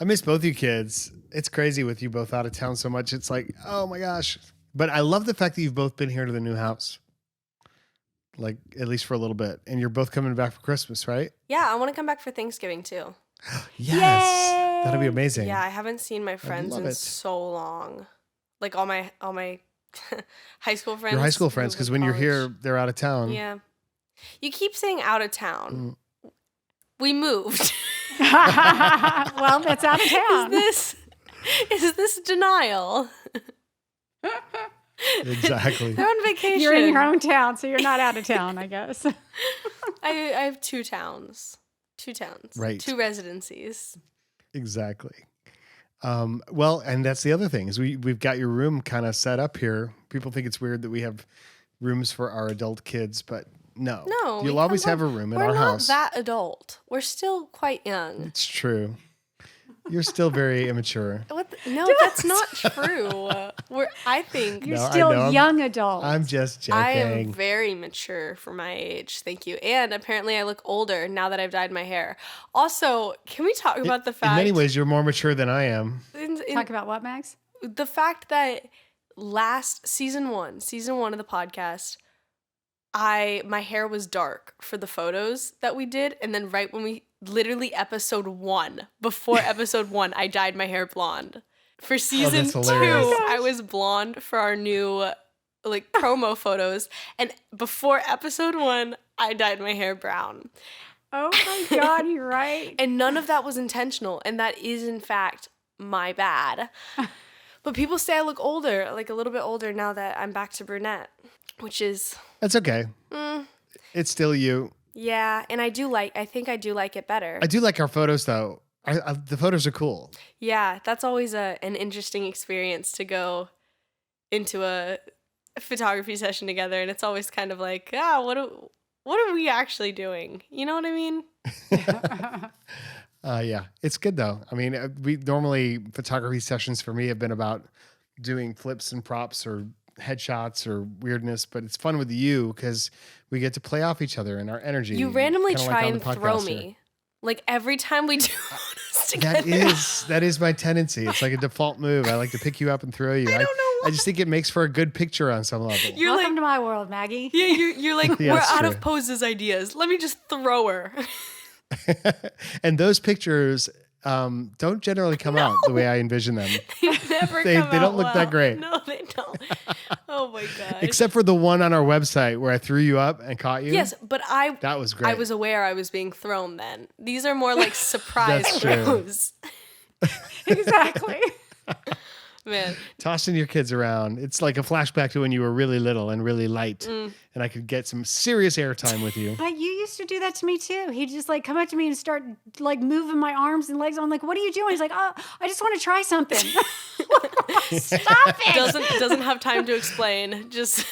I miss both you kids. It's crazy with you both out of town so much. It's like, oh my gosh. But I love the fact that you've both been here to the new house. Like, at least for a little bit. And you're both coming back for Christmas, right? Yeah, I want to come back for Thanksgiving too. Yes. Yay! That'll be amazing. Yeah, I haven't seen my friends in so long. Like all my high school friends. Your high school friends, because when you're here, they're out of town. Yeah. You keep saying out of town. We moved. Well, that's out of town. Is this denial? Exactly. They're on vacation. You're in your own town, so you're not out of town, I guess. I have two towns. Right. 2 residencies. Exactly. Well, and that's the other thing is we've got your room kind of set up here. People think it's weird that we have rooms for our adult kids, but no. You'll always have a room in our house. We're not that adult. We're still quite young. It's true. You're still very immature. No, that's not true. I think You're still young adult. I'm just joking. I am very mature for my age. Thank you. And apparently I look older now that I've dyed my hair. Also, can we talk about the fact... In many ways, you're more mature than I am. Talk about what, Max? The fact that season one of the podcast, my hair was dark for the photos that we did. And then right when literally before episode 1, I dyed my hair blonde. For season 2, I was blonde for our new promo photos. And before episode 1, I dyed my hair brown. Oh my God, you're right. And none of that was intentional. And that is, in fact, my bad. But people say I look older, like a little bit older now that I'm back to brunette, which is... That's okay. It's still you. Yeah, and I think I do like it better. I do like our photos, though. The photos are cool. Yeah, that's always an interesting experience to go into a photography session together, and it's always kind of like, what are we actually doing? You know what I mean? Yeah, it's good though. I mean, photography sessions for me have been about doing flips and props or headshots or weirdness, but it's fun with you because we get to play off each other and our energy. You randomly try and throw me. Like every time we do photos together. That is my tendency. It's like a default move. I like to pick you up and throw you. I don't know why. I just think it makes for a good picture on some level. Welcome to my world, Maggie. Yeah, you're like, we're out of poses ideas. Let me just throw her. And those pictures don't generally come out the way I envision them. They don't look that great. No, they don't. Oh my gosh. Except for the one on our website where I threw you up and caught you. Yes, but that was great. I was aware I was being thrown then. These are more like surprise throws. Exactly. Man. Tossing your kids around. It's like a flashback to when you were really little and really light. And I could get some serious airtime with you. But you used to do that to me too. He'd just come up to me and start moving my arms and legs. I'm like, what are you doing? He's like, oh, I just want to try something. Stop it. Doesn't have time to explain. Just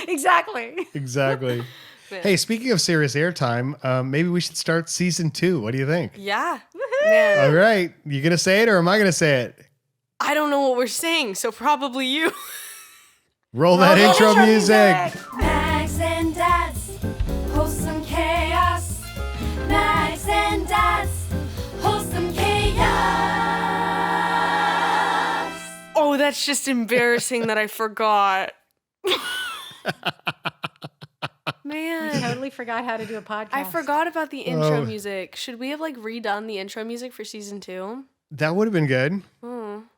Exactly. Man. Hey, speaking of serious airtime, maybe we should start season 2. What do you think? Yeah. Man. All right. You going to say it or am I going to say it? I don't know what we're saying, so probably you. Roll that intro music. Max and Dad's Wholesome Chaos. Max and Dad's Wholesome Chaos. Oh, that's just embarrassing that I forgot. Man. I totally forgot how to do a podcast. I forgot about the intro music. Should we have redone the intro music for season 2? That would have been good.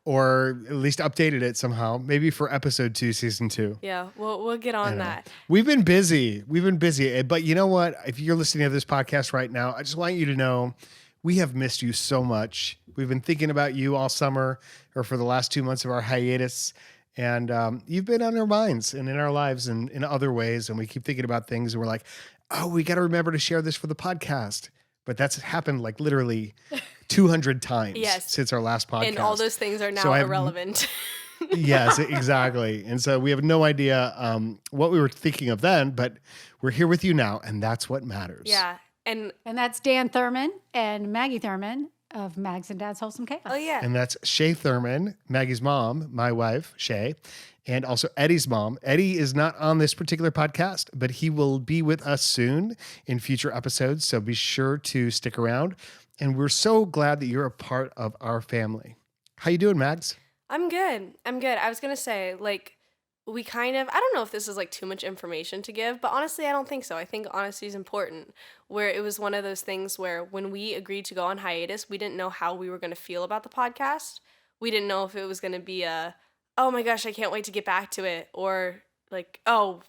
Or at least updated it somehow. Maybe for episode 2, season 2. Yeah, we'll get on that. We've been busy. But you know what? If you're listening to this podcast right now, I just want you to know we have missed you so much. We've been thinking about you all summer or for the last 2 months of our hiatus. And you've been on our minds and in our lives and in other ways. And we keep thinking about things and we're like, oh, we got to remember to share this for the podcast. But that's happened literally 200 times since our last podcast. And all those things are now irrelevant. Yes, exactly. And so we have no idea what we were thinking of then, but we're here with you now, and that's what matters. Yeah. And that's Dan Thurman and Maggie Thurman of Mags and Dad's Wholesome Chaos. Oh, yeah. And that's Shay Thurman, Maggie's mom, my wife, Shay, and also Eddie's mom. Eddie is not on this particular podcast, but he will be with us soon in future episodes. So be sure to stick around and we're so glad that you're a part of our family. How you doing, Mags? I'm good. I was going to say, like, we kind of, I don't know if this is like too much information to give, but honestly, I don't think so. I think honesty is important. Where it was one of those things where when we agreed to go on hiatus, we didn't know how we were going to feel about the podcast. We didn't know if it was going to be oh my gosh, I can't wait to get back to it, or like, oh,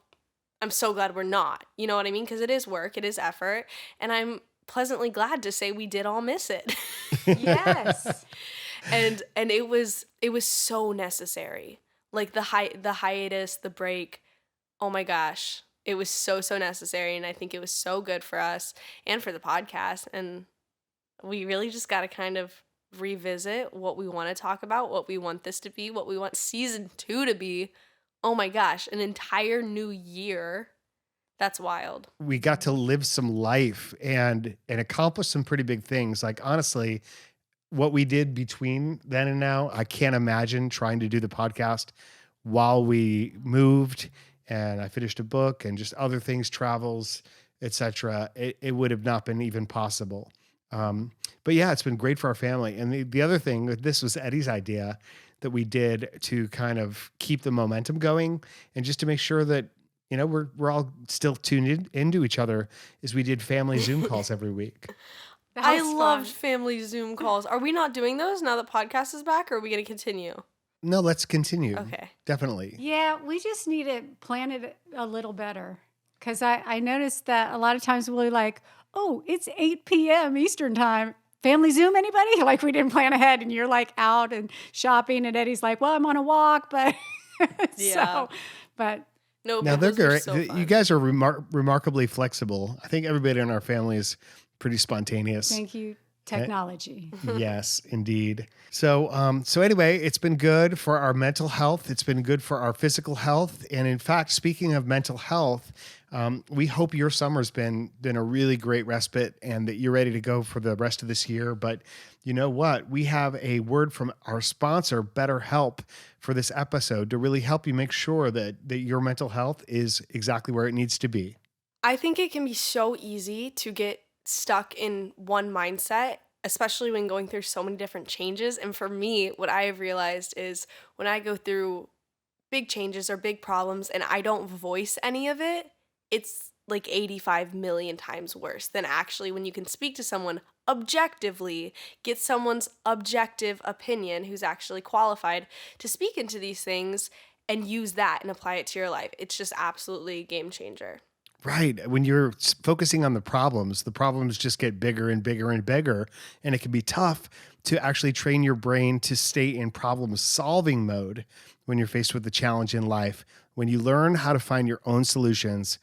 I'm so glad we're not. You know what I mean? Because it is work, it is effort, and I'm pleasantly glad to say we did all miss it. Yes. and it was so necessary. Like the hiatus, the break. Oh my gosh, it was so necessary, and I think it was so good for us and for the podcast. And we really just got to kind of revisit what we want to talk about, what we want this to be, what we want season 2 to be. Oh my gosh, an entire new year. That's wild. We got to live some life and accomplish some pretty big things. Like, honestly, what we did between then and now, I can't imagine trying to do the podcast while we moved and I finished a book and just other things, travels, etc. It would have not been even possible. But yeah, it's been great for our family. And the other thing, this was Eddie's idea that we did to kind of keep the momentum going and just to make sure that, you know, we're all still tuned into each other, is we did family Zoom calls every week. I loved family Zoom calls. Are we not doing those now that podcast is back, or are we going to continue? No, let's continue. Okay. Definitely. Yeah, we just need to plan it a little better. Because I noticed that a lot of times we're like, oh, it's 8 p.m. Eastern time. Family Zoom, anybody? Like, we didn't plan ahead, and you're like out and shopping, and Eddie's like, well, I'm on a walk, but Yeah. but No, Now but they're those were great. so fun. You guys are remarkably flexible. I think everybody in our family is pretty spontaneous. thank you, technology. Yes, indeed. So anyway, it's been good for our mental health. It's been good for our physical health. And in fact, speaking of mental health, we hope your summer's been a really great respite and that you're ready to go for the rest of this year. But you know what? We have a word from our sponsor, BetterHelp, for this episode to really help you make sure that your mental health is exactly where it needs to be. I think it can be so easy to get stuck in one mindset, especially when going through so many different changes. And for me, what I have realized is when I go through big changes or big problems and I don't voice any of it, it's like 85 million times worse than actually when you can speak to someone objectively, get someone's objective opinion who's actually qualified to speak into these things and use that and apply it to your life. It's just absolutely a game changer. Right. When you're focusing on the problems just get bigger and bigger and bigger. And it can be tough to actually train your brain to stay in problem solving mode when you're faced with a challenge in life. When you learn how to find your own solutions,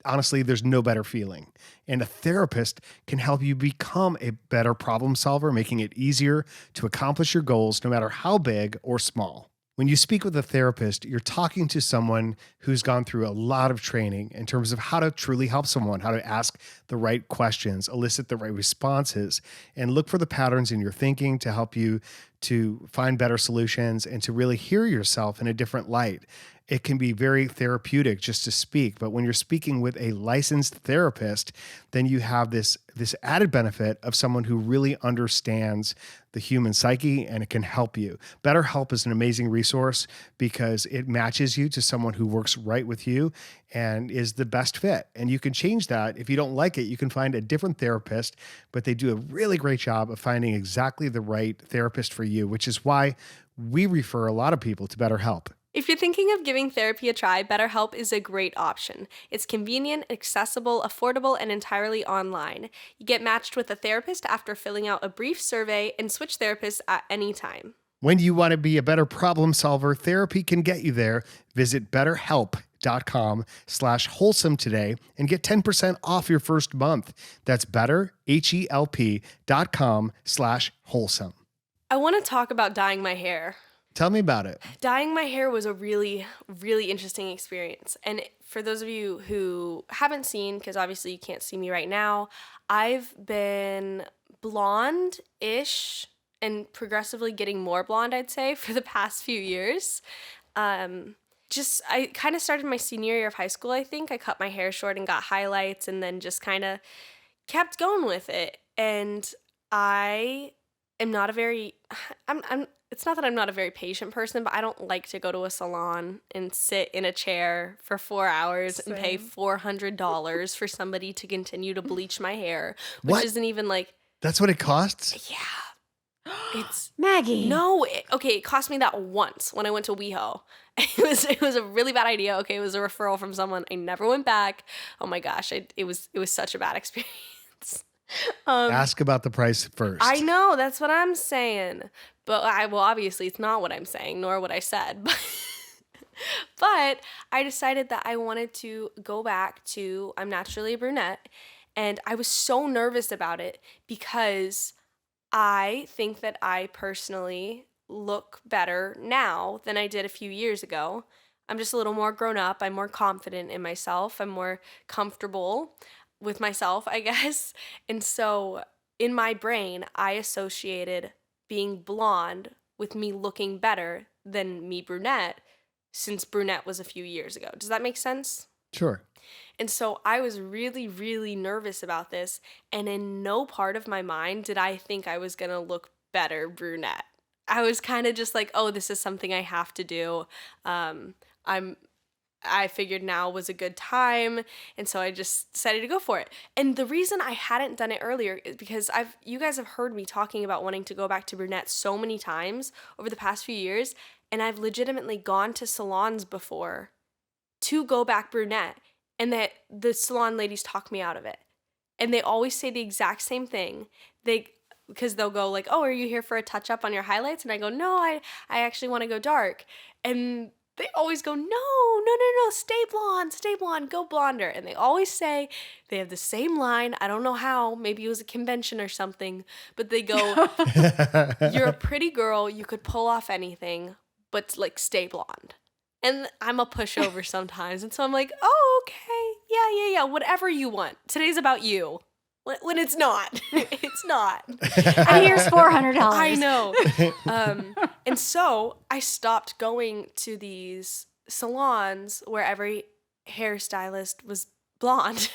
honestly, there's no better feeling. And a therapist can help you become a better problem solver, making it easier to accomplish your goals, no matter how big or small. When you speak with a therapist, you're talking to someone who's gone through a lot of training in terms of how to truly help someone, how to ask the right questions, elicit the right responses, and look for the patterns in your thinking to help you to find better solutions and to really hear yourself in a different light. It can be very therapeutic just to speak, but when you're speaking with a licensed therapist, then you have this added benefit of someone who really understands the human psyche and it can help you. BetterHelp is an amazing resource because it matches you to someone who works right with you and is the best fit. And you can change that. If you don't like it, you can find a different therapist, but they do a really great job of finding exactly the right therapist for you, which is why we refer a lot of people to BetterHelp. If you're thinking of giving therapy a try, BetterHelp is a great option. It's convenient, accessible, affordable, and entirely online. You get matched with a therapist after filling out a brief survey and switch therapists at any time. When you want to be a better problem solver, therapy can get you there. Visit betterhelp.com/wholesome today and get 10% off your first month. That's betterhelp.com/wholesome. I want to talk about dyeing my hair. Tell me about it. Dyeing my hair was a really, really interesting experience. And for those of you who haven't seen, because obviously you can't see me right now, I've been blonde-ish and progressively getting more blonde, I'd say, for the past few years. I kind of started my senior year of high school, I think. I cut my hair short and got highlights and then just kind of kept going with it. And I am not a very I'm it's not that I'm not a very patient person, but I don't like to go to a salon and sit in a chair for 4 hours and pay Same. $400 for somebody to continue to bleach my hair, which What? isn't even like, That's what it costs? yeah. It's Maggie. no, it cost me that once when I went to WeHo. It was a really bad idea. Okay, it was a referral from someone. I never went back. Oh my gosh, it was such a bad experience. Ask about the price first. I know, that's what I'm saying. But obviously it's not what I'm saying, nor what I said. But I decided that I wanted to go back to I'm naturally a brunette, and I was so nervous about it because I think that I personally look better now than I did a few years ago. I'm just a little more grown up. I'm more confident in myself. I'm more comfortable with myself, I guess. And so in my brain, I associated being blonde with me looking better than me brunette, since brunette was a few years ago. Does that make sense? Sure. And so I was really, really nervous about this. And in no part of my mind did I think I was going to look better brunette. I was kind of just like, oh, this is something I have to do. I figured now was a good time. And so I just decided to go for it. And the reason I hadn't done it earlier is because you guys have heard me talking about wanting to go back to brunette so many times over the past few years. And I've legitimately gone to salons before to go back brunette, and that the salon ladies talk me out of it. And they always say the exact same thing. Because they'll go like, oh, are you here for a touch up on your highlights? And I go, no, I actually want to go dark. And they always go, no, stay blonde, go blonder. And they always say, they have the same line. I don't know how, maybe it was a convention or something, but they go, you're a pretty girl, you could pull off anything, but like stay blonde. And I'm a pushover sometimes. And so I'm like, oh, okay, yeah, whatever you want. Today's about you. When it's not. It's not. And here's $400. I know. And so I stopped going to these salons where every hairstylist was blonde.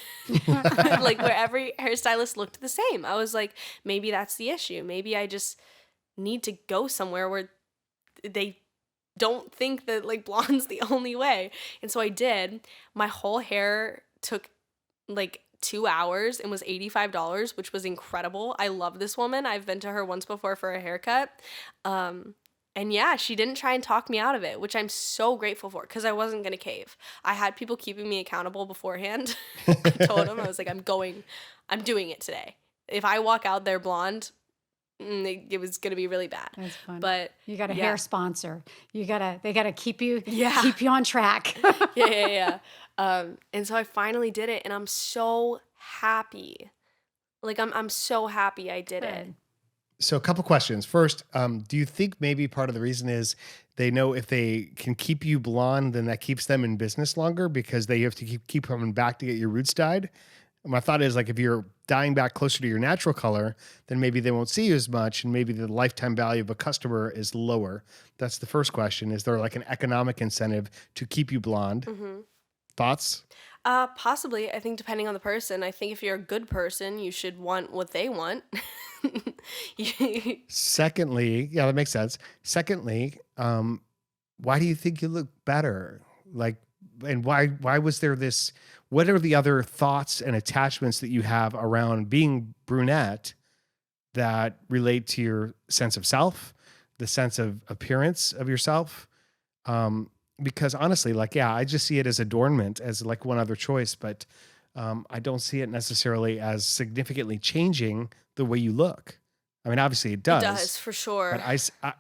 Like where every hairstylist looked the same. I was like, maybe that's the issue. Maybe I just need to go somewhere where they don't think that like blonde's the only way. And so I did. My whole hair took like 2 hours and was $85, which was incredible. I love this woman. I've been to her once before for a haircut. And yeah, she didn't try and talk me out of it, which I'm so grateful for, because I wasn't going to cave. I had people keeping me accountable beforehand. I told them, I was like, I'm doing it today. If I walk out there blonde, it was going to be really bad. That's fun. But you got a yeah. hair sponsor. They got to keep you on track. Yeah. And so I finally did it, and I'm so happy. Like I'm so happy I did it. So a couple questions. First, do you think maybe part of the reason is they know if they can keep you blonde, then that keeps them in business longer because they have to keep coming back to get your roots dyed? My thought is like if you're dyeing back closer to your natural color, then maybe they won't see you as much, and maybe the lifetime value of a customer is lower. That's the first question. Is there like an economic incentive to keep you blonde? Mm-hmm. Thoughts? Possibly. I think depending on the person. I think if you're a good person, you should want what they want. Secondly, yeah, that makes sense. Secondly, why do you think you look better? Like, and why was there this? What are the other thoughts and attachments that you have around being brunette that relate to your sense of self, the sense of appearance of yourself? Because honestly, like, yeah, I just see it as adornment, as like one other choice, but I don't see it necessarily as significantly changing the way you look. I mean, obviously it does. It does, for sure.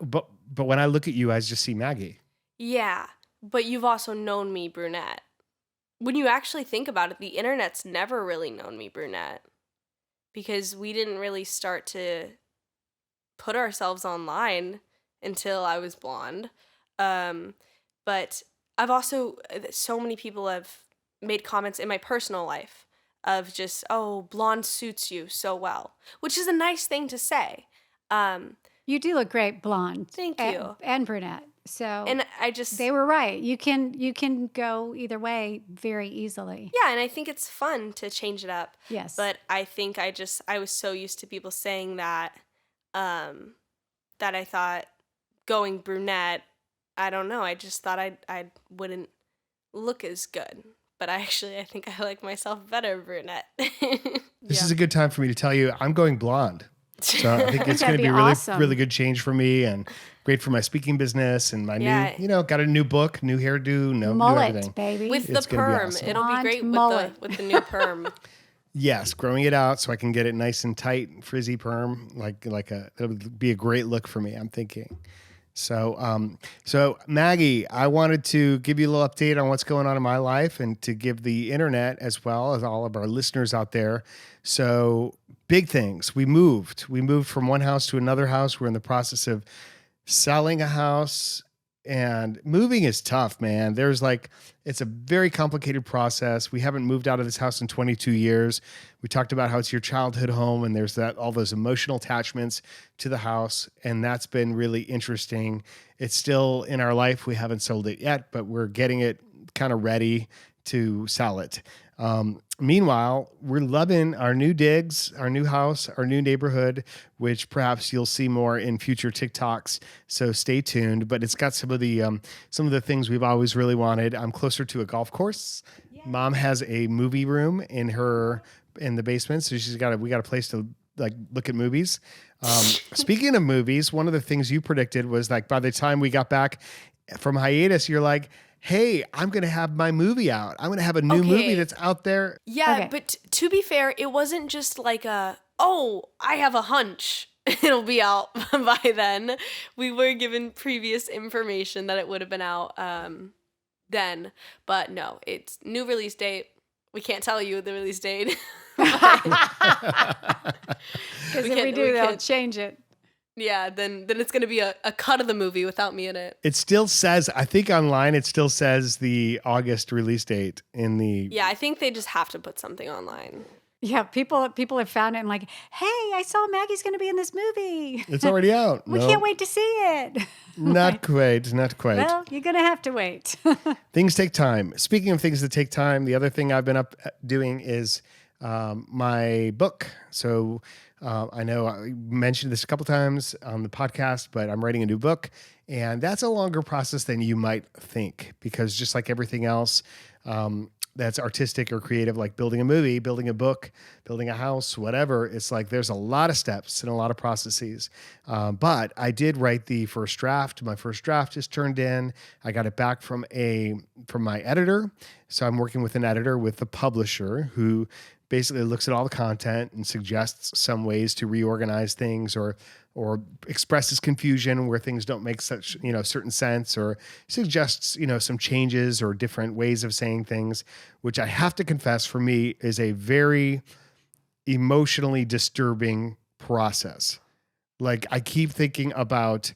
But but when I look at you, I just see Maggie. Yeah, but you've also known me brunette. When you actually think about it, the internet's never really known me brunette because we didn't really start to put ourselves online until I was blonde. But I've also, so many people have made comments in my personal life of just, oh, blonde suits you so well, which is a nice thing to say. You do look great blonde. Thank you. And brunette. So And I just they were right. You can go either way very easily. Yeah, and I think it's fun to change it up. Yes. But I think I was so used to people saying that that I thought going brunette, I don't know, I just thought I wouldn't look as good. But I think I like myself better brunette. This is a good time for me to tell you I'm going blonde. So I think it's going That'd to be be really, awesome. really good change for me and great for my speaking business and my new, got a new book, new hairdo, new Mullet, everything. baby. With It's the gonna be perm. awesome. It'll be Blonde great mullet. with the new perm. Yes, growing it out so I can get it nice and tight, frizzy perm, it'll be a great look for me, I'm thinking. So Maggie, I wanted to give you a little update on what's going on in my life and to give the internet as well as all of our listeners out there. So big things. We moved from one house to another house. We're in the process of selling a house, and moving is tough, man. It's a very complicated process. We haven't moved out of this house in 22 years. We talked about how it's your childhood home and there's all those emotional attachments to the house. And that's been really interesting. It's still in our life. We haven't sold it yet, but we're getting it kind of ready to sell it. Meanwhile, we're loving our new digs, our new house, our new neighborhood, which perhaps you'll see more in future TikToks. So stay tuned. But it's got some of the things we've always really wanted. I'm closer to a golf course. Yeah. Mom has a movie room in the basement, so we got a place to look at movies. Speaking of movies, one of the things you predicted was by the time we got back from hiatus, you're like, hey, I'm going to have my movie out. I'm going to have a new movie that's out there. Yeah, Okay. but to be fair, it wasn't just I have a hunch it'll be out by then. We were given previous information that it would have been out then. But no, it's new release date. We can't tell you the release date. Because if we do, they'll change it. Yeah, then it's going to be a cut of the movie without me in it. It still says, I think online, it still says the August release date in the... Yeah, I think they just have to put something online. Yeah, people have found it and hey, I saw Maggie's going to be in this movie. It's already out. We can't wait to see it. Not quite. Well, you're going to have to wait. Things take time. Speaking of things that take time, the other thing I've been up doing is my book. So I know I mentioned this a couple times on the podcast, but I'm writing a new book, and that's a longer process than you might think, because just like everything else that's artistic or creative, like building a movie, building a book, building a house, whatever, it's there's a lot of steps and a lot of processes. But I did write the first draft. My first draft is turned in. I got it back from my editor. So I'm working with an editor with the publisher who basically looks at all the content and suggests some ways to reorganize things or expresses confusion where things don't make such, certain sense, or suggests, some changes or different ways of saying things, which I have to confess for me is a very emotionally disturbing process. I keep thinking about,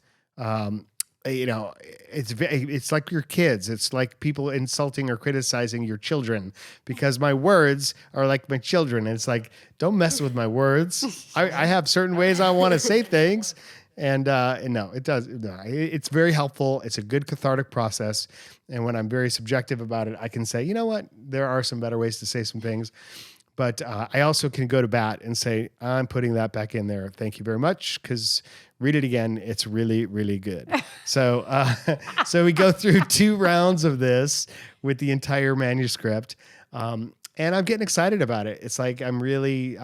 it's like your kids. It's like people insulting or criticizing your children, because my words are like my children. And it's don't mess with my words. I have certain ways I want to say things. And no, it does. No, it's very helpful. It's a good cathartic process. And when I'm very subjective about it, I can say, you know what? There are some better ways to say some things. But I also can go to bat and say, I'm putting that back in there. Thank you very much, because read it again. It's really, really good. So we go through 2 rounds of this with the entire manuscript. And I'm getting excited about it. It's I'm really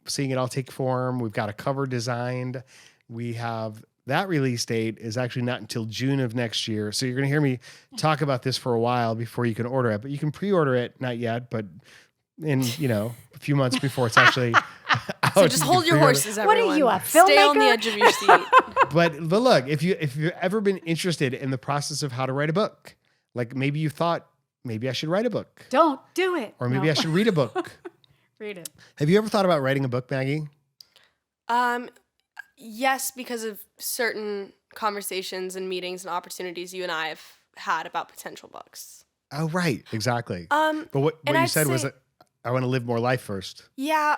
seeing it all take form. We've got a cover designed. We have that release date is actually not until June of next year. So you're going to hear me talk about this for a while before you can order it. But you can pre-order it, not yet, but in a few months before it's actually out. So just hold your horses, everyone. What are you, a filmmaker? Stay on the edge of your seat. But look, if you've ever been interested in the process of how to write a book, maybe you thought, maybe I should write a book. Don't do it. Or maybe I should read a book. Read it. Have you ever thought about writing a book, Maggie? Yes, because of certain conversations and meetings and opportunities you and I have had about potential books. Oh, right. Exactly. But what you said was that I want to live more life first. Yeah,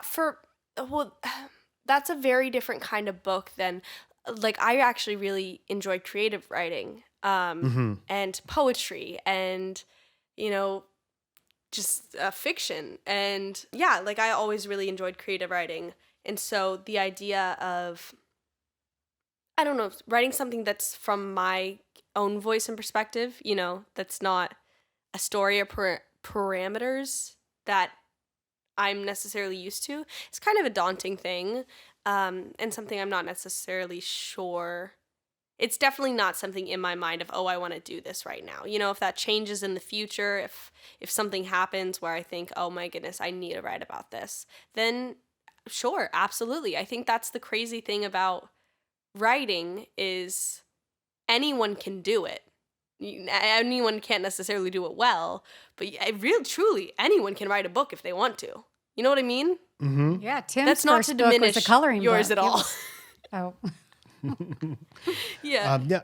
that's a very different kind of book than, I actually really enjoy creative writing. and poetry and, you know, just fiction. And yeah, like I always really enjoyed creative writing. And so the idea of, I don't know, writing something that's from my own voice and perspective, you know, that's not a story or parameters that I'm necessarily used to, it's kind of a daunting thing, and something I'm not necessarily sure. It's definitely not something in my mind of, oh, I want to do this right now. You know, if that changes in the future, if something happens where I think, oh my goodness, I need to write about this, then sure, absolutely. I think that's the crazy thing about writing is anyone can do it. Anyone can't necessarily do it well, but really, truly, anyone can write a book if they want to. You know what I mean? Mm-hmm. Yeah, Tim's That's not first to book diminish was a coloring yours book. at all. Oh. Yeah. Yeah.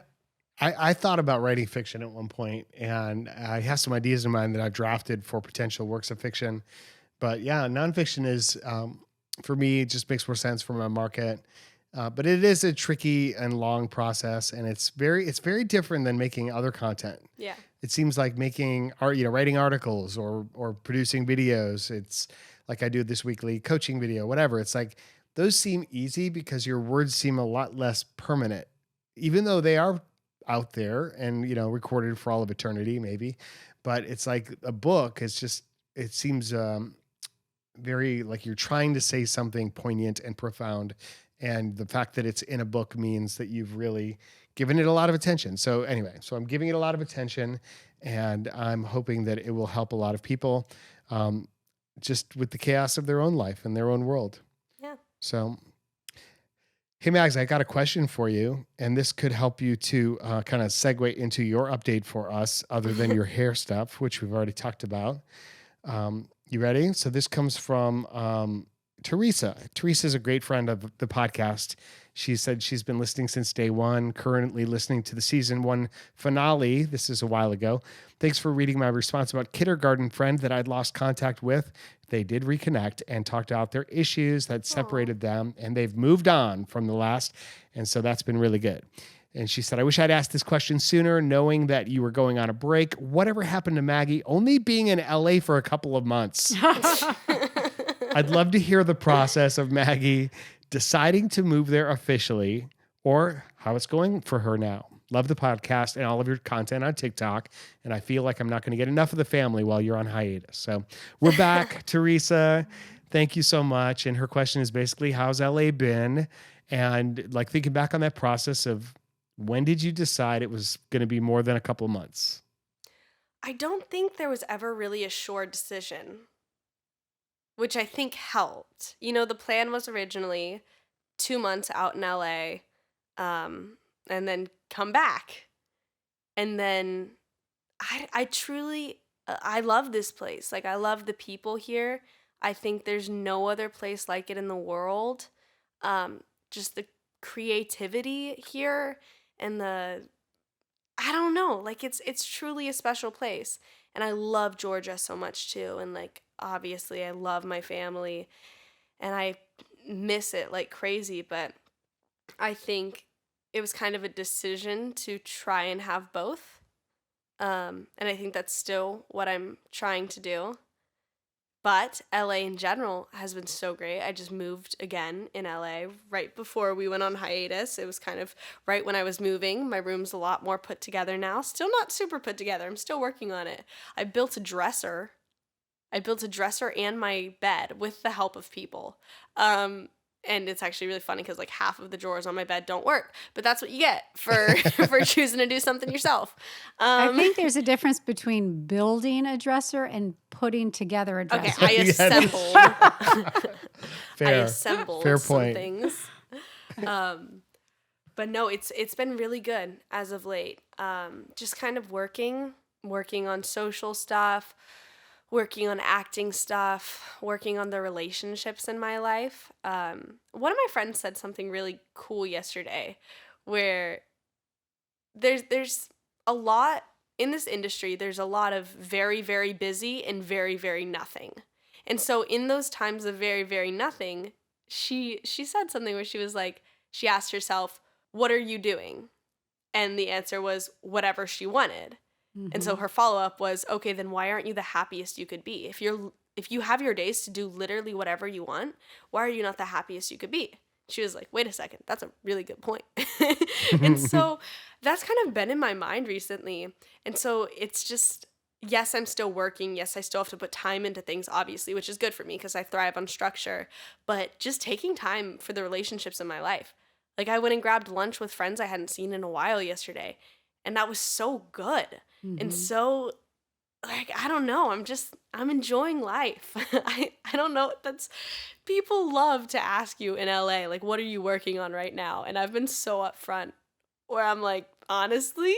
I thought about writing fiction at one point, and I have some ideas in mind that I've drafted for potential works of fiction. But yeah, nonfiction is, for me, it just makes more sense for my market. But it is a tricky and long process, and it's very different than making other content. Yeah. It seems like making art, you know, writing articles or producing videos. It's like I do this weekly coaching video, whatever. It's like those seem easy because your words seem a lot less permanent, even though they are out there and, you know, recorded for all of eternity, maybe. But it's like a book. It's just, it seems very like you're trying to say something poignant and profound. And the fact that it's in a book means that you've really given it a lot of attention. So anyway, so I'm giving it a lot of attention, and I'm hoping that it will help a lot of people just with the chaos of their own life and their own world. Yeah. So, hey, Mags, I got a question for you, and this could help you to kind of segue into your update for us other than your hair stuff, which we've already talked about. You ready? So this comes from Teresa. Teresa is a great friend of the podcast. She said she's been listening since day one, currently listening to the season 1 finale. This is a while ago. Thanks for reading my response about kindergarten friend that I'd lost contact with. They did reconnect and talked out their issues that separated them, and they've moved on from the last. And so that's been really good. And she said, I wish I'd asked this question sooner, knowing that you were going on a break. Whatever happened to Maggie only being in LA for a couple of months? I'd love to hear the process of Maggie deciding to move there officially, or how it's going for her now. Love the podcast and all of your content on TikTok. And I feel like I'm not going to get enough of the family while you're on hiatus. So we're back, Teresa. Thank you so much. And her question is basically, how's LA been? And like thinking back on that process of when did you decide it was going to be more than a couple of months? I don't think there was ever really a sure decision, which I think helped. You know, the plan was originally 2 months out in LA, and then come back. And then I truly, I love this place. Like, I love the people here. I think there's no other place like it in the world. Just the creativity here and I don't know, like it's truly a special place. And I love Georgia so much too. And like, obviously I love my family and I miss it like crazy, but I think it was kind of a decision to try and have both. And I think that's still what I'm trying to do. But LA in general has been so great. I just moved again in LA right before we went on hiatus. It was kind of right when I was moving. My room's a lot more put together now. Still not super put together. I'm still working on it. I built a dresser and my bed with the help of people. And it's actually really funny because like half of the drawers on my bed don't work, but that's what you get for for choosing to do something yourself. I think there's a difference between building a dresser and putting together a dresser. Okay, I assembled. Fair. I assembled Fair some point. things. But no, it's been really good as of late. Just kind of working on social stuff, working on acting stuff, working on the relationships in my life. One of my friends said something really cool yesterday where there's a lot in this industry, there's a lot of very, very busy and very, very nothing. And so in those times of very, very nothing, she said something where she was like, she asked herself, what are you doing? And the answer was whatever she wanted. And so her follow-up was, okay, then why aren't you the happiest you could be? If you have your days to do literally whatever you want, why are you not the happiest you could be? She was like, wait a second, that's a really good point. And so that's kind of been in my mind recently. And so it's just, yes, I'm still working. Yes, I still have to put time into things, obviously, which is good for me because I thrive on structure. But just taking time for the relationships in my life. Like I went and grabbed lunch with friends I hadn't seen in a while yesterday. And that was so good. And so, like, I don't know. I'm enjoying life. I don't know. People love to ask you in LA, like, what are you working on right now? And I've been so upfront where I'm like, honestly,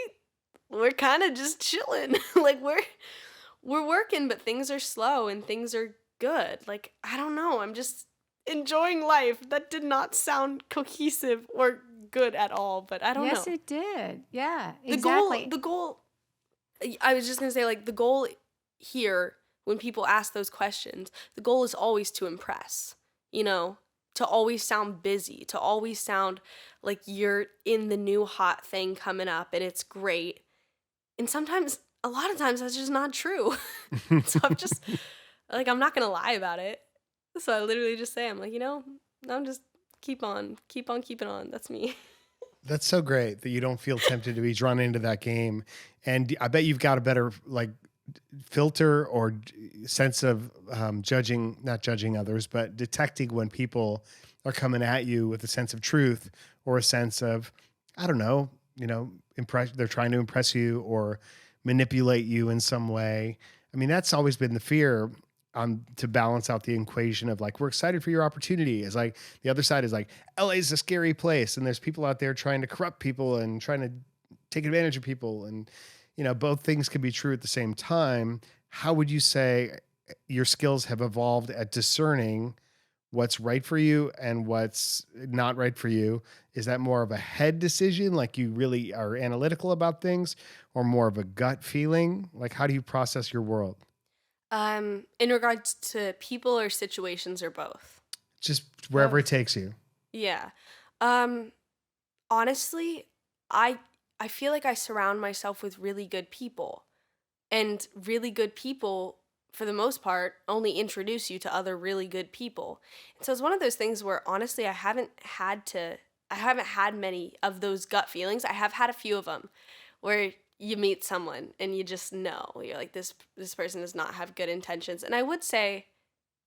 we're kind of just chilling. Like, we're working, but things are slow and things are good. Like, I don't know. I'm just enjoying life. That did not sound cohesive or good at all, but I don't know. Yes, it did. Yeah, exactly. The goal, I was just going to say, like, the goal here, when people ask those questions, the goal is always to impress, to always sound busy, to always sound like you're in the new hot thing coming up and it's great. And sometimes, a lot of times, that's just not true. So I'm just, like, I'm not going to lie about it. So I literally just say, I'm like, I'm just keep on keeping on. That's me. That's so great that you don't feel tempted to be drawn into that game. And I bet you've got a better filter or sense of not judging others, but detecting when people are coming at you with a sense of truth or a sense of, I don't know, they're trying to impress you or manipulate you in some way. I mean, that's always been the fear to balance out the equation of like, we're excited for your opportunity. Is like the other side is like, LA is a scary place. And there's people out there trying to corrupt people and trying to take advantage of people. And, both things can be true at the same time. How would you say your skills have evolved at discerning what's right for you and what's not right for you? Is that more of a head decision? Like you really are analytical about things, or more of a gut feeling? Like, how do you process your world? In regards to people or situations or both? Just wherever it takes you. Yeah. Honestly, I feel like I surround myself with really good people. And really good people, for the most part, only introduce you to other really good people. And so it's one of those things where, honestly, I haven't had many of those gut feelings. I have had a few of them where you meet someone and you just know, you're like, this person does not have good intentions. And I would say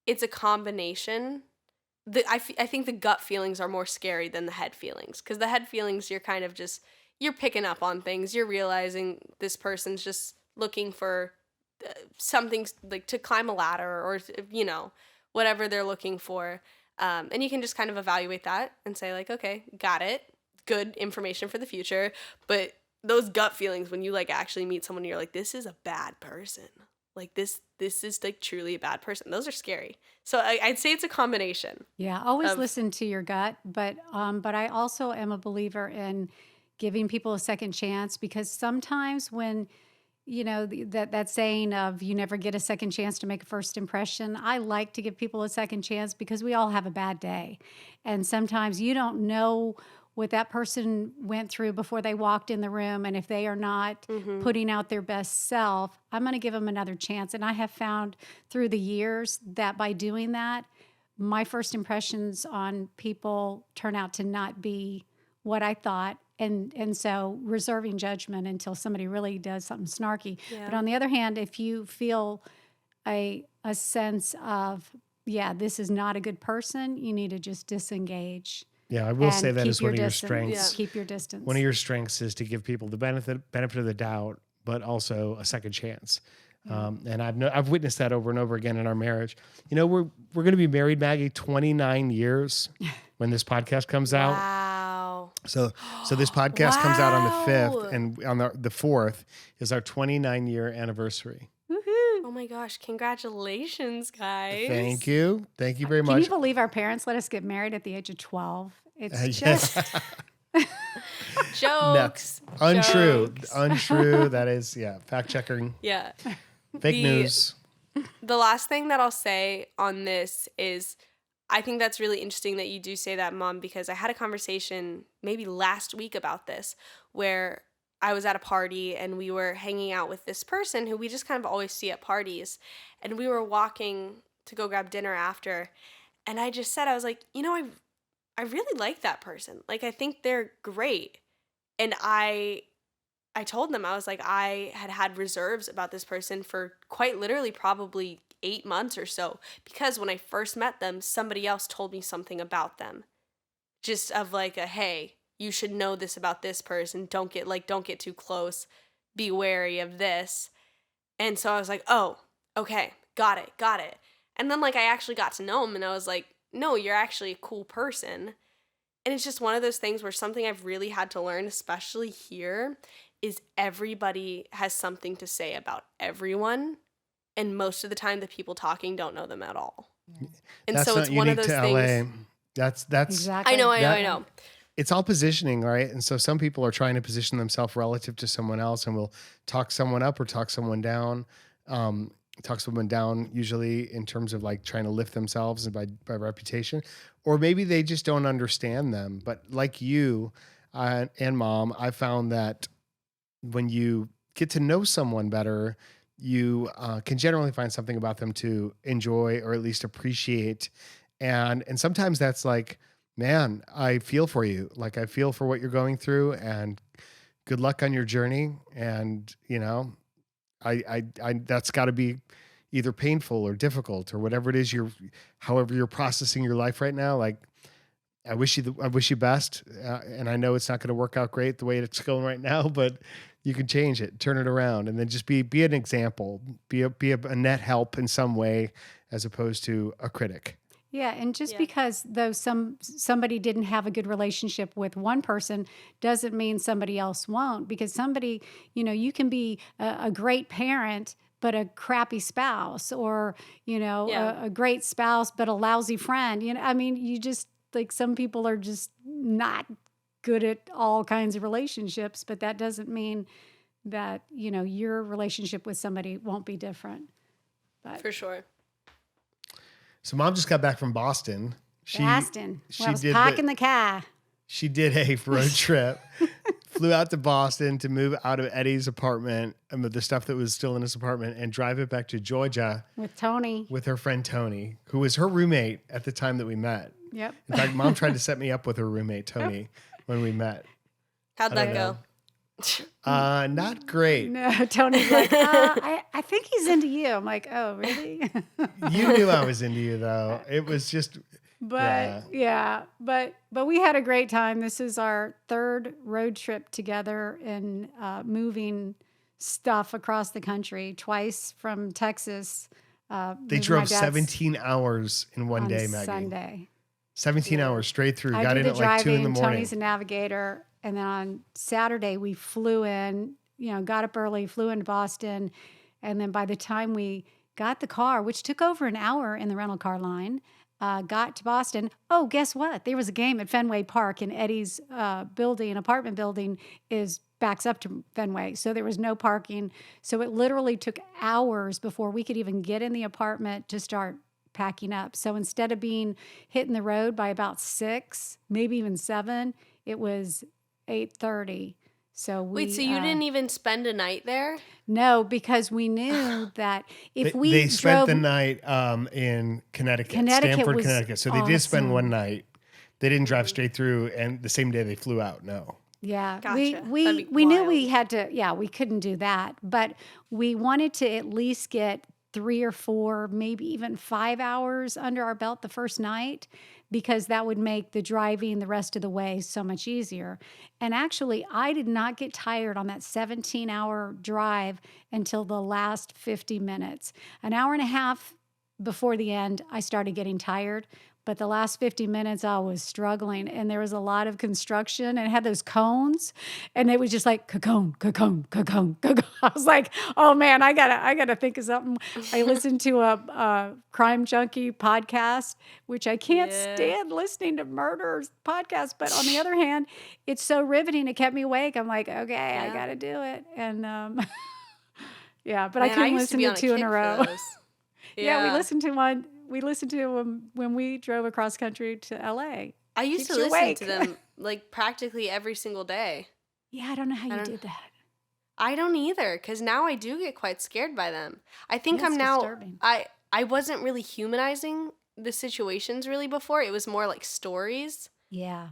it's a combination. I think the gut feelings are more scary than the head feelings, because the head feelings, you're kind of just, you're picking up on things. You're realizing this person's just looking for something like to climb a ladder or, whatever they're looking for. And you can just kind of evaluate that and say like, okay, got it. Good information for the future. But those gut feelings, when you like actually meet someone, you're like, this is a bad person. Like this is like truly a bad person. Those are scary. So I'd say it's a combination. Yeah, always listen to your gut, but I also am a believer in giving people a second chance, because sometimes when that saying of you never get a second chance to make a first impression, I like to give people a second chance because we all have a bad day, and sometimes you don't know what that person went through before they walked in the room. And if they are not putting out their best self, I'm going to give them another chance. And I have found through the years that by doing that, my first impressions on people turn out to not be what I thought. And so reserving judgment until somebody really does something snarky. Yeah. But on the other hand, if you feel a sense of, this is not a good person, you need to just disengage. Yeah, I will say that is one of your strengths. Yeah. Keep your distance. One of your strengths is to give people the benefit of the doubt, but also a second chance. And I've witnessed that over and over again in our marriage. We're going to be married, Maggie, 29 years when this podcast comes out. Wow. So this podcast comes out on the 5th, and on the 4th is our 29-year anniversary. Oh my gosh, congratulations, guys. Thank you very much. Can you believe our parents let us get married at the age of 12? It's just jokes. No. Untrue. That is, fact checking. Yeah. Fake news. The last thing that I'll say on this is I think that's really interesting that you do say that, Mom, because I had a conversation maybe last week about this where I was at a party and we were hanging out with this person who we just kind of always see at parties. And we were walking to go grab dinner after. And I just said, I was like, I really like that person. Like, I think they're great. And I told them, I was like, I had reserves about this person for quite literally probably 8 months or so, because when I first met them, somebody else told me something about them. Just of like hey, you should know this about this person. Don't get too close. Be wary of this. And so I was like, oh, okay, got it. And then like I actually got to know him and I was like, no, you're actually a cool person. And it's just one of those things where something I've really had to learn, especially here, is everybody has something to say about everyone. And most of the time, the people talking don't know them at all. And That's so it's not one of unique those to things. LA. That's Exactly. I know. It's all positioning, right? And so some people are trying to position themselves relative to someone else and will talk someone up or talk someone down. Talk someone down usually in terms of like trying to lift themselves and by reputation, or maybe they just don't understand them. But like you and Mom, I found that when you get to know someone better, you can generally find something about them to enjoy or at least appreciate. And sometimes that's like, man, I feel for you. Like I feel for what you're going through and good luck on your journey. And, I that's gotta be either painful or difficult or whatever it is however you're processing your life right now. Like I wish you best. And I know it's not going to work out great the way it's going right now, but you can change it, turn it around, and then just be an example, be a net help in some way, as opposed to a critic. Yeah, and just because though somebody didn't have a good relationship with one person doesn't mean somebody else won't. Because somebody, you can be a great parent but a crappy spouse, or a great spouse but a lousy friend. You just like some people are just not good at all kinds of relationships, but that doesn't mean that your relationship with somebody won't be different. But For sure. So Mom just got back from Boston. Boston. I was parking the car. She did a road trip, flew out to Boston to move out of Eddie's apartment and the stuff that was still in his apartment and drive it back to Georgia With Tony. with her friend Tony, who was her roommate at the time that we met. Yep. In fact, Mom tried to set me up with her roommate, Tony, when we met. How'd that go? Not great. No, Tony's like, I think he's into you. I'm like, oh, really? You knew I was into you, though. It was just... But but we had a great time. This is our third road trip together in moving stuff across the country. Twice from Texas. They drove 17 hours in one day, Maggie. Sunday. 17 hours straight through. I Got did in the at like 2 in the driving. morning. Tony's a navigator. And then on Saturday, we flew in, got up early, flew into Boston. And then by the time we got the car, which took over an hour in the rental car line, got to Boston. Oh, guess what? There was a game at Fenway Park, and Eddie's apartment building backs up to Fenway. So there was no parking. So it literally took hours before we could even get in the apartment to start packing up. So instead of being hitting the road by about 6, maybe even 7, it was 8:30. So Wait, so you didn't even spend a night there? No, because we knew that if we they drove, spent the night in Connecticut, Stamford, was Connecticut. So they did spend awesome. one night. They didn't drive straight through, and the same day they flew out. No. Yeah, Gotcha. That'd we be knew wild. we had to. Yeah, we couldn't do that, but we wanted to at least get 3 or 4, maybe even 5 hours under our belt the first night, because that would make the driving the rest of the way so much easier. And actually, I did not get tired on that 17-hour drive until the last 50 minutes. An hour and a half before the end, I started getting tired. But the last 50 minutes, I was struggling, and there was a lot of construction, and it had those cones, and it was just like cone, cone, cone, cone. I was like, oh man, I gotta think of something. I listened to a crime junkie podcast, which I can't stand listening to murder podcasts. But on the other hand, it's so riveting; it kept me awake. I'm like, okay, I gotta do it, and yeah, but I couldn't listen to 2 in a row. Yeah, We listened to one. we listened to when we drove across country to LA. I used to Keeps you listen awake. to them like practically every single day. Yeah, I don't know how you don't- did that. I don't either, because now I do get quite scared by them. I think Yeah, I'm it's now. disturbing. I wasn't really humanizing the situations really before. It was more like stories. Yeah.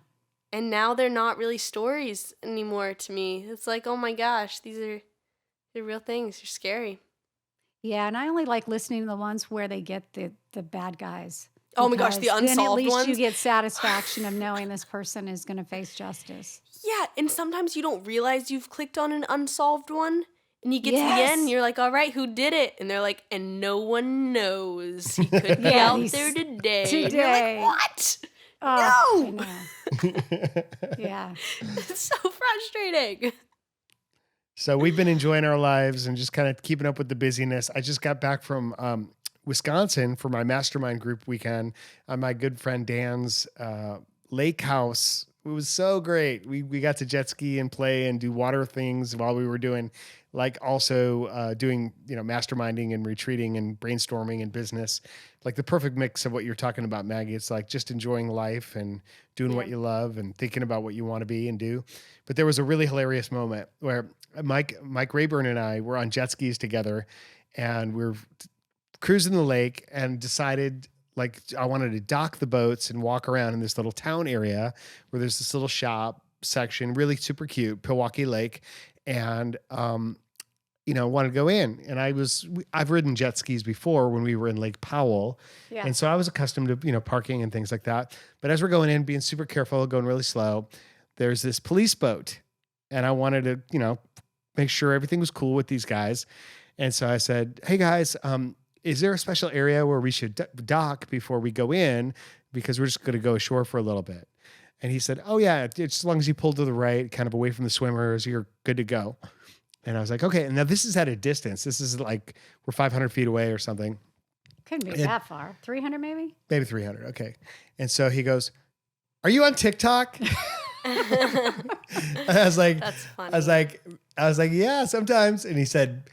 And now they're not really stories anymore to me. It's like, oh my gosh, they're real things. They're scary. Yeah, and I only like listening to the ones where they get the bad guys. Oh my gosh, the Because then at unsolved least you ones? get satisfaction of knowing this person is going to face justice. Yeah, and sometimes you don't realize you've clicked on an unsolved one. And you get to the Yes. end and you're like, all right, who did it? And they're like, and no one knows. He could be Yeah, out he's- there today. And today. you're like, what? Oh, No. I know. Yeah. It's so frustrating. So we've been enjoying our lives and just kind of keeping up with the busyness. I just got back from Wisconsin for my mastermind group weekend on my good friend Dan's lake house. It was so great. We got to jet ski and play and do water things while we were doing, like also doing, masterminding and retreating and brainstorming and business, like the perfect mix of what you're talking about, Maggie. It's like just enjoying life and doing what you love and thinking about what you want to be and do. But there was a really hilarious moment where Mike Rayburn and I were on jet skis together, and we were cruising the lake and decided, like, I wanted to dock the boats and walk around in this little town area where there's this little shop section, really super cute, Pewaukee Lake. And, wanted to go in. And I've ridden jet skis before when we were in Lake Powell. Yeah. And so I was accustomed to, parking and things like that. But as we're going in, being super careful, going really slow, there's this police boat. And I wanted to, make sure everything was cool with these guys. And so I said, hey guys, is there a special area where we should dock before we go in? Because we're just going to go ashore for a little bit. And he said, oh yeah, it's as long as you pull to the right, kind of away from the swimmers, you're good to go. And I was like, okay. And now this is at a distance. This is like, we're 500 feet away or something. Couldn't be that far. 300 maybe? Maybe 300. Okay. And so he goes, are you on TikTok? And I was like, That's funny. I was like, yeah, sometimes. And he said,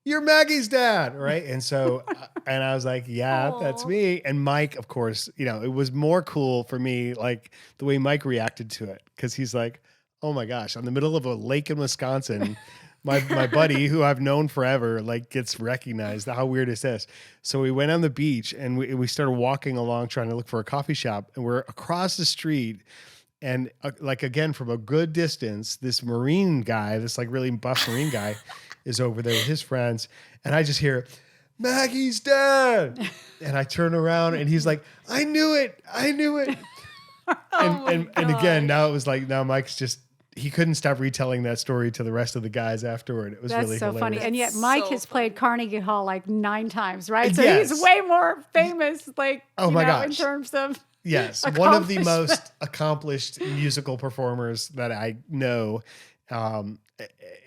you're Maggie's dad, right? And so, and I was like, yeah, that's Aw. me. And Mike, of course, it was more cool for me, like the way Mike reacted to it. Cause he's like, oh my gosh, on the middle of a lake in Wisconsin, my buddy who I've known forever, like gets recognized. How weird is this? So we went on the beach and we started walking along, trying to look for a coffee shop, and we're across the street. And like, again, from a good distance, this Marine guy, this like really buff Marine guy is over there with his friends. And I just hear, Maggie's dad. And I turn around and he's like, I knew it. And again, now it was like, now Mike's just, he couldn't stop retelling that story to the rest of the guys afterward. It was That's really so hilarious. funny. And yet That's Mike so has played Carnegie Hall like 9 times, right? So Yes. he's way more famous, like, Oh my in gosh. terms of Yes, one of the accomplishment. most accomplished musical performers that I know.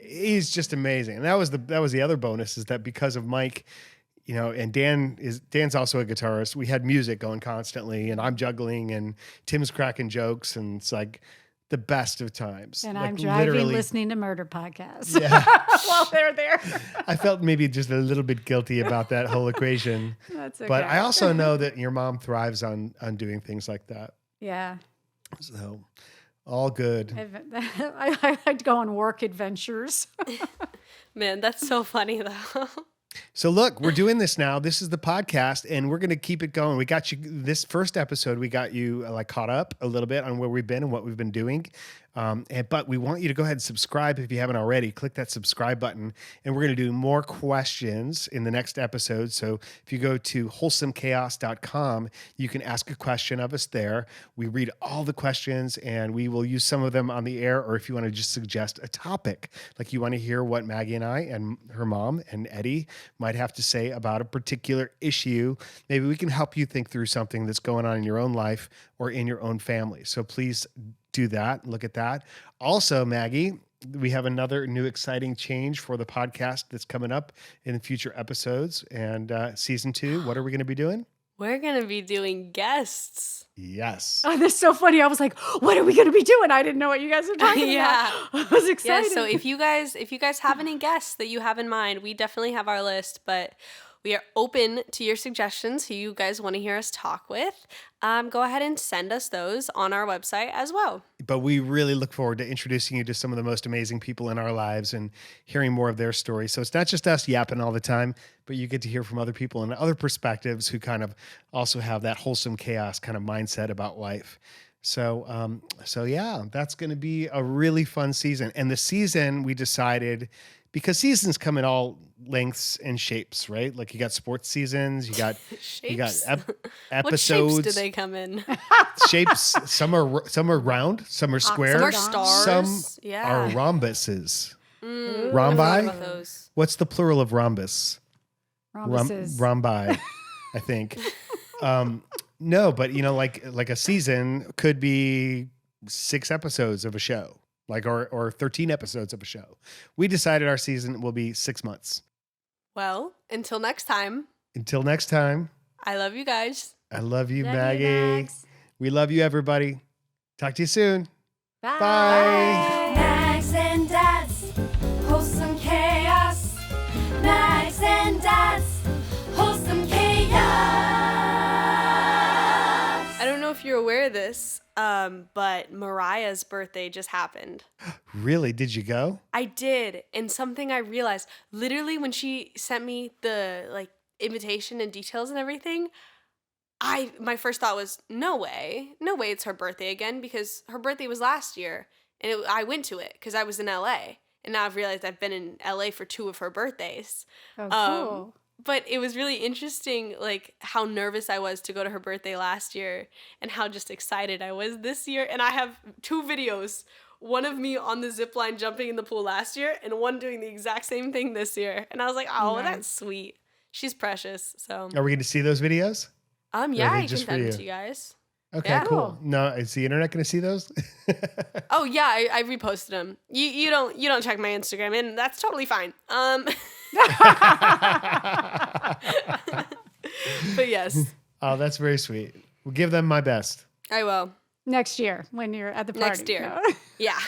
He's just amazing, and that was the other bonus, is that because of Mike, and Dan's also a guitarist. We had music going constantly, and I'm juggling, and Tim's cracking jokes, and it's like the best of times. And Like, I'm driving, literally- listening to murder podcasts Yeah. while they're there. I felt maybe just a little bit guilty about that whole equation. That's okay. But I also know that your mom thrives on doing things like that. Yeah. So all good. I like to go on work adventures. Man, that's so funny though. So look, we're doing this now. This is the podcast, and we're going to keep it going. We got you this first episode. We got you like caught up a little bit on where we've been and what we've been doing. But we want you to go ahead and subscribe if you haven't already. Click that subscribe button, and we're going to do more questions in the next episode. So if you go to wholesomechaos.com, you can ask a question of us there. We read all the questions, and we will use some of them on the air. Or if you want to just suggest a topic, like you want to hear what Maggie and I and her mom and Eddie might have to say about a particular issue, maybe we can help you think through something that's going on in your own life or in your own family. So please do that. Look at that. Also, Maggie, we have another new exciting change for the podcast that's coming up in future episodes. And season 2, what are we going to be doing? We're gonna be doing guests. Yes. Oh, that's so funny. I was like, what are we going to be doing? I didn't know what you guys were talking Yeah. about. I was Yeah, excited. so if you guys have any guests that you have in mind, we definitely have our list, but We are open to your suggestions, who you guys want to hear us talk with. Go ahead and send us those on our website as well. But we really look forward to introducing you to some of the most amazing people in our lives and hearing more of their stories. So it's not just us yapping all the time, but you get to hear from other people and other perspectives who kind of also have that wholesome chaos kind of mindset about life. So yeah, that's going to be a really fun season. And the season, we decided, because seasons come in all lengths and shapes, right? Like you got sports seasons, you got Shapes? episodes. What shapes do they come in? Shapes. Some are round, some are square, Some are stars. some Yeah. are rhombuses. I Rhombi? forgot about those. What's the plural of rhombus? Rhombuses. Rhombi, I think. No, but like a season could be 6 episodes of a show, like or 13 episodes of a show. We decided our season will be 6 months. Well, until next time, Until next time, I love you guys. I love you, Love you, Maggie. Max. We love you, everybody. Talk to you soon. Bye. Bye. Max and Dad's wholesome chaos. Max and Dad's wholesome chaos. I don't know if you're aware of this, but Mariah's birthday just happened. Really? Did you go? I did, and something I realized literally when she sent me the invitation and details and everything, my first thought was no way it's her birthday again, because her birthday was last year and I went to it because I was in LA, and now I've realized I've been in LA for 2 of her birthdays. Oh, cool. But it was really interesting, like how nervous I was to go to her birthday last year and how just excited I was this year. And I have 2 videos, one of me on the zip line jumping in the pool last year and one doing the exact same thing this year. And I was like, oh, Nice. that's sweet. She's precious. So, Are we going to see those videos? yeah, they I can just for send them you? to you guys. Okay, Yeah. cool. No, is the internet going to see those? Oh yeah, I reposted them. You don't check my Instagram, and that's totally fine. But yes, Oh, that's very sweet. We'll give them my best. I will. Next year when you're at the party. Next year. No. Yeah.